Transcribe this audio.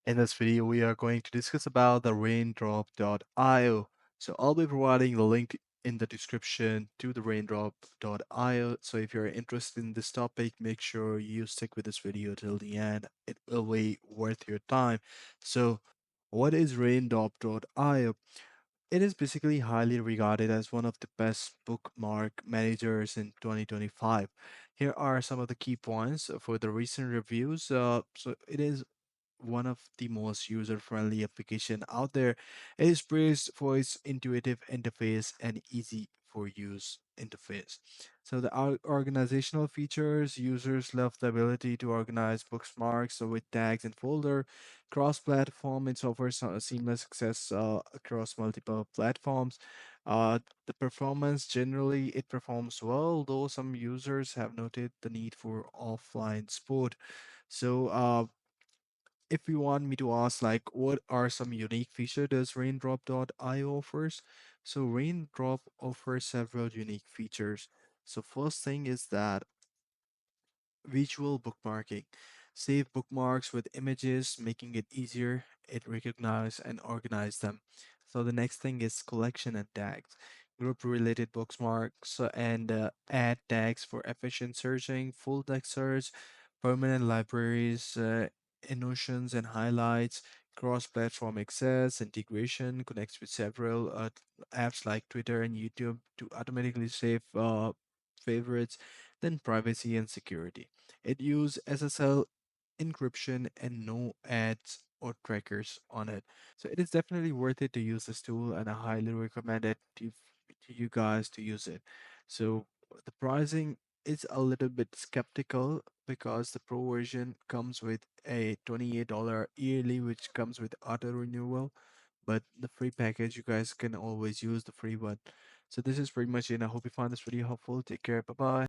In this video, we are going to discuss about the raindrop.io. So I'll be providing the link in the description to the raindrop.io. So if you're interested in this topic, make sure you stick with this video till the end. It will be worth your time. So what is raindrop.io? It is basically highly regarded as one of the best bookmark managers in 2025. Here are some of the key points for the recent reviews. So it is one of the most user-friendly application out there. It is praised for its intuitive interface and easy for use interface. So the organizational features, users love the ability to organize bookmarks so with tags and folder. Cross-platform, it offers a seamless access across multiple platforms. The performance, generally it performs well, though some users have noted the need for offline support. So if you want me to ask, like, what are some unique features does Raindrop.io offers? So Raindrop offers several unique features. So first thing is that visual bookmarking. Save bookmarks with images, making it easier. It recognize and organize them. So the next thing is collection and tags. Group related bookmarks and add tags for efficient searching, full text search, permanent libraries, notions and highlights, cross-platform access, integration, connects with several apps like Twitter and YouTube to automatically save favorites, then privacy and security. It uses SSL encryption and no ads or trackers on it. So it is definitely worth it to use this tool and I highly recommend it to you guys to use it. So the pricing is a little bit skeptical because the pro version comes with a $28 yearly which comes with auto renewal, but the free package you guys can always use the free one. So this is pretty much it. I hope you found this video helpful. Take care. Bye bye.